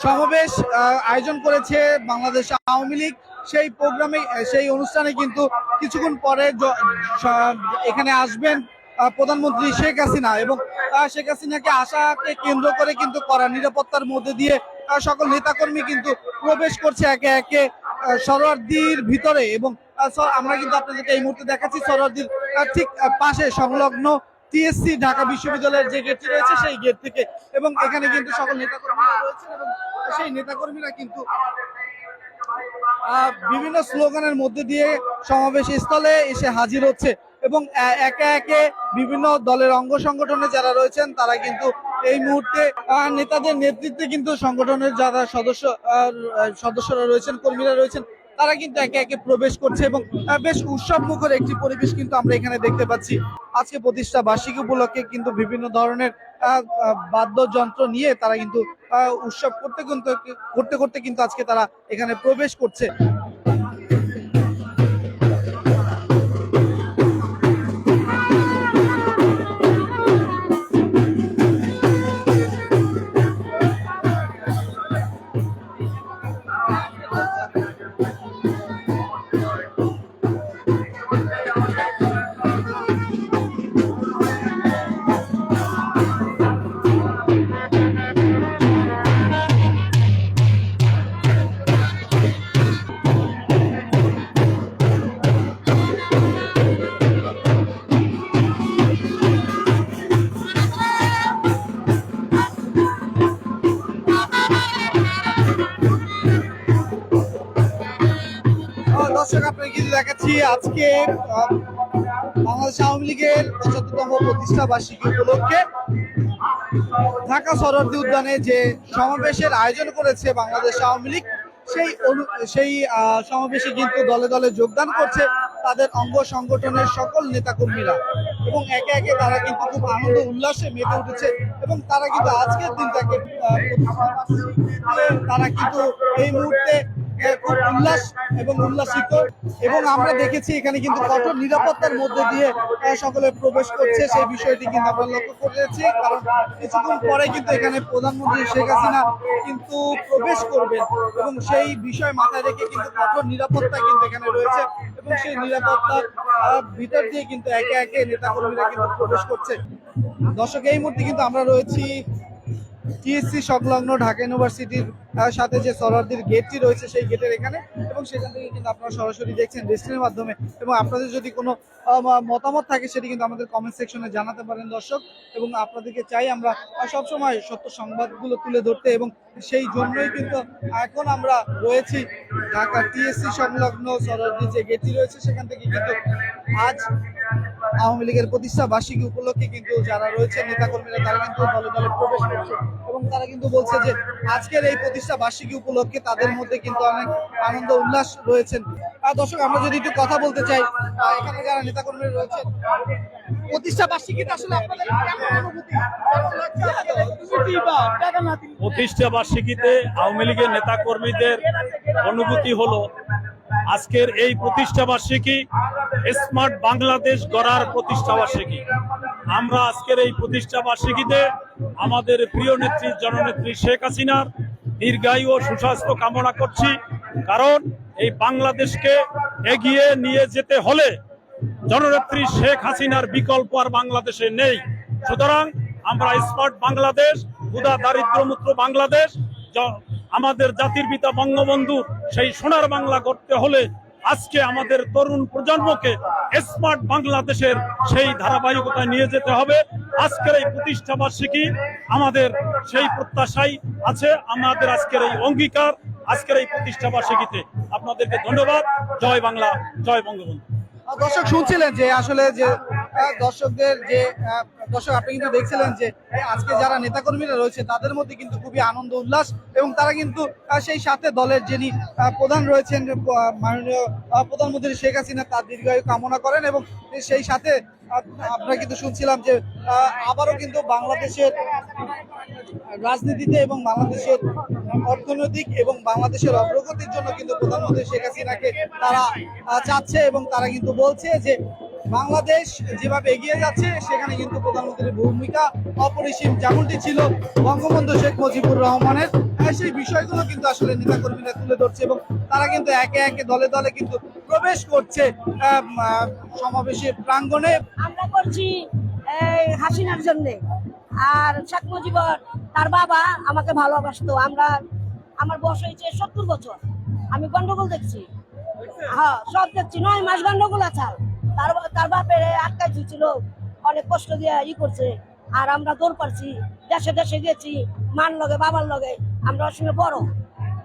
সমাবেশ আয়োজন করেছে বাংলাদেশ আওয়ামী লীগ। সেই প্রোগ্রামে সেই অনুষ্ঠানে কিন্তু কিছুক্ষণ পরে এখানে আসবেন প্রধানমন্ত্রী শেখ হাসিনা, এবং শেখ হাসিনাকে আসাকে কেন্দ্র করে কিন্তু কড়া নিরাপত্তার মধ্যে দিয়ে সকল নেতাকর্মী কিন্তু প্রবেশ করছে একে একে সরোয়ার্দীর ভিতরে। এবং আমরা কিন্তু আপনাদেরকে এই মুহূর্তে দেখাচ্ছি সরোয়ার্দীর ঠিক পাশে সংলগ্ন টিএসসি ঢাকা বিশ্ববিদ্যালয়ের যে গেটটি রয়েছে সেই গেট থেকে। এবং এখানে কিন্তু সকল নেতাকর্মীরা রয়েছেন এবং সেই নেতাকর্মীরা কিন্তু বিভিন্ন স্লোগানের মধ্যে দিয়ে সমাবেশ স্থলে এসে হাজির হচ্ছে এবং একে একে বিভিন্ন দলের অঙ্গ সংগঠনে যারা রয়েছেন তারা কিন্তু এই মুহূর্তে নেতাদের নেতৃত্বে কিন্তু সংগঠনের যারা সদস্যরা রয়েছেন, কর্মীরা রয়েছেন, তারা কিন্তু একে একে প্রবেশ করছে এবং বেশ উৎসব মুখর একটি পরিবেশ কিন্তু আমরা এখানে দেখতে পাচ্ছি। আজকে প্রতিষ্ঠা বার্ষিকী উপলক্ষে কিন্তু বিভিন্ন ধরনের বাদ্যযন্ত্র নিয়ে তারা কিন্তু উৎসব করতে করতে কিন্তু আজকে তারা এখানে প্রবেশ করছে। দর্শক আপনাকে কিন্তু দেখাচ্ছি আজকে বাংলাদেশ আওয়ামী লীগের ৭৫তম প্রতিষ্ঠা বার্ষিকী উপলক্ষে ঢাকা সরোয়ার্দী উদ্যানে যে সমাবেশের আয়োজন করেছে বাংলাদেশ আওয়ামী লীগ, সেই সমাবেশে কিন্তু দলে দলে যোগদান করছে তাদের অঙ্গ সংগঠনের সকল নেতাকর্মীরা এবং একে একে তারা কিন্তু খুব আনন্দ উল্লাসে মেতে উঠেছে এবং তারা কিন্তু আজকের দিনটাকে তারা কিন্তু এই মুহূর্তে খুব উল্লাস এবং উল্লাসিত। এবং আমরা দেখেছি এখানে কিন্তু কঠোর নিরাপত্তার মধ্যে দিয়ে সকলে প্রবেশ করছে, সেই বিষয়টি কিন্তু আমরা লক্ষ্য করেছি। কারণ কিছুক্ষণ পরে কিন্তু এখানে প্রধানমন্ত্রী শেখ হাসিনা কিন্তু প্রবেশ করবেন এবং সেই বিষয় মাথায় রেখে কিন্তু কঠোর নিরাপত্তা কিন্তু এখানে রয়েছে এবং সেই নিরাপত্তার ভিতর দিয়ে কিন্তু একে একে নেতাকর্মীরা কিন্তু প্রবেশ করছে। দর্শক এই মুহূর্তে কিন্তু আমরা রয়েছি টিএসসি সংলগ্ন ঢাকা ইউনিভার্সিটির সাথে যে সরোয়ার্দীর গেটটি রয়েছে সেই গেটের এখানে, এবং সেখান থেকে কিন্তু আপনারা সরাসরি দেখছেন ডিসপ্লের মাধ্যমে। এবং আপনাদের যদি কোনো মতামত থাকে সেটি কিন্তু আমাদের কমেন্ট সেকশনে জানাতে পারেন দর্শক। এবং আপনাদেরকে চাই আমরা সবসময় সত্য সংবাদগুলো তুলে ধরতে, এবং সেই জন্যই কিন্তু এখন আমরা রয়েছি ঢাকা টিএসসি সংলগ্ন সরোয়ার্দীর যে গেটটি রয়েছে সেখান থেকে। কিন্তু আজ আওয়ামী লীগের প্রতিষ্ঠা বার্ষিকী উপলক্ষে কিন্তু যারা রয়েছে নেতাকর্মীরা তারা কিন্তু দলে দলে প্রবেশ করছে এবং তারা কিন্তু বলছে যে আজকের এই প্রতিষ্ঠা বার্ষিকী উপলক্ষে তাদের মধ্যে কিন্তু অনেক আনন্দ উল্লাস রয়েছেন। দর্শক আমরা যদি একটু কথা বলতে চাই, এখানে যারা নেতাকর্মীরা রয়েছেন, প্রতিষ্ঠা বার্ষিকীতে আসলে আপনাদের প্রতিষ্ঠা বার্ষিকীতে আওয়ামী লীগের নেতাকর্মীদের অনুভূতি হলো আজকের এই প্রতিষ্ঠা বার্ষিকী স্মার্ট বাংলাদেশ গড়ার প্রতিষ্ঠা বার্ষিকী। আমরা আজকের এই প্রতিষ্ঠা বার্ষিকীতে আমাদের প্রিয় নেত্রী জননেত্রী শেখ হাসিনার দীর্ঘায়ু ও সুস্বাস্থ্য কামনা করছি। কারণ এই বাংলাদেশকে এগিয়ে নিয়ে যেতে হলে জননেত্রী শেখ হাসিনার বিকল্প আর বাংলাদেশে নেই। সুতরাং আমরা স্মার্ট বাংলাদেশ, ক্ষুধা দারিদ্র্যমুক্ত বাংলাদেশ, আমাদের জাতির পিতা বঙ্গবন্ধু সেই সোনার বাংলা করতে হলে আজকে আমাদের তরুণ প্রজন্মকে স্মার্ট বাংলাদেশের সেই ধারাবাহিকতায় নিয়ে যেতে হবে। আজকের এই প্রতিষ্ঠা বার্ষিকী আমাদের সেই প্রত্যাশাই আছে, আমাদের আজকের এই অঙ্গীকার আজকের এই প্রতিষ্ঠা বার্ষিকীতে। আপনাদেরকে ধন্যবাদ। জয় বাংলা, জয় বঙ্গবন্ধু। দর্শক শুনছিলেন যে আসলে যে দর্শকদের যে দর্শক আপনি কিন্তু দেখছিলেন যে আজকে যারা নেতাকর্মীরা রয়েছে তাদের মধ্যে কিন্তু খুবই আনন্দ উল্লাস এবং তারা কিন্তু সেই সাথে দলের যিনি প্রধান রয়েছেন মাননীয় প্রধানমন্ত্রী শেখ হাসিনা তার দীর্ঘায়ু কামনা করেন। এবং সেই সাথে আমরা কিন্তু শুনছিলাম যে আবারও কিন্তু বাংলাদেশের রাজনীতিতে এবং বাংলাদেশের অর্থনৈতিক এবং বাংলাদেশের অগ্রগতির জন্য কিন্তু প্রধানমন্ত্রী শেখ হাসিনাকে তারা চাচ্ছে এবং তারা কিন্তু বলছে যে বাংলাদেশ যেভাবে এগিয়ে যাচ্ছে সেখানে কিন্তু প্রধানমন্ত্রীর ভূমিকা অপরিসীম, যেমনটি ছিল বঙ্গবন্ধু শেখ মুজিবুর রহমানের। সেই বিষয়গুলো কিন্তু আসলে নেতাকর্মীরা তুলে ধরছে এবং তারা কিন্তু একে একে দলে দলে কিন্তু প্রবেশ করছে সমাবেশের প্রাঙ্গণে। আমরা করছি এই হাসিনার জন্য, আর শেখ মুজিবর তার বাবা আমাকে ভালোবাসতো। আমার বয়স হয়েছে 70 বছর, আমি গন্ডগোল দেখছি, হ্যাঁ সব দেখছি। 9 মাস গন্ডগোল আছে। তার বাপের আটকাই ছিল, অনেক কষ্ট দিয়ে করছে। আর আমরা দৌড় পারছি, দেশে দেশে গেছি, মান লগে বাবার লগে। আমরা ওর সঙ্গে বড়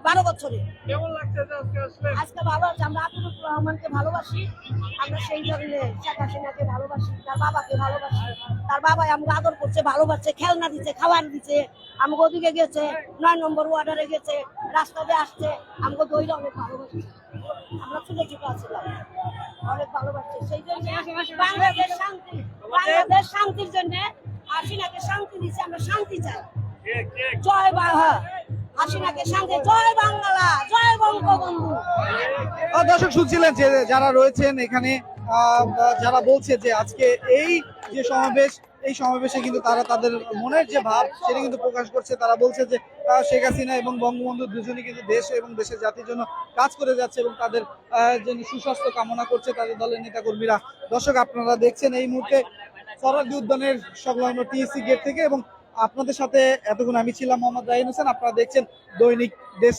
12 বছরে। আজকে ভালো আছে। আমরা আতিকুর রহমানকে ভালোবাসি, আমরা সেই ধরনের শেখ হাসিনাকে ভালোবাসি, তার বাবাকে ভালোবাসি। তার বাবা আমাকে আদর করছে, ভালোবাসছে, খেলনা দিচ্ছে, খাবার দিচ্ছে। আমাকে ওদিকে গেছে, 9 নম্বর ওয়ার্ডারে গেছে, রাস্তাতে আসছে, আমাকে দইলে অনেক ভালোবাসি। আমরা ছোট ছোট আছিলাম, অনেক ভালোবাসছে। সেই জন্য বাংলাদেশ শান্তির জন্য হাসিনাকে শান্তি দিচ্ছে। আমরা শান্তি চাই। জয় বাংলা, হাসিনাকে শান্তি, জয় বাংলা, জয় বঙ্গবন্ধু। দর্শক শুনছিলেন যে যারা রয়েছেন এখানে, যারা বলছে যে আজকে এই যে সমাবেশ, এই সমাবেশে কিন্তু তারা তাদের মনের যে ভাব সেটা কিন্তু প্রকাশ করছে। তারা বলছে যে শেখ হাসিনা এবং বঙ্গবন্ধু দুজনই কিন্তু দেশ এবং দেশের জাতির জন্য কাজ করে যাচ্ছে এবং তাদের জন্য সুস্বাস্থ্য কামনা করছে তাদের দলের নেতাকর্মীরা। দর্শক আপনারা দেখছেন এই মুহূর্তে সরারদি উদ্যানের সংলগ্ন টিএসসি গেট থেকে, এবং আপনাদের সাথে এতক্ষণ আমি ছিলাম মোহাম্মদ রাহিন হোসেন। আপনারা দেখছেন দৈনিক দেশ।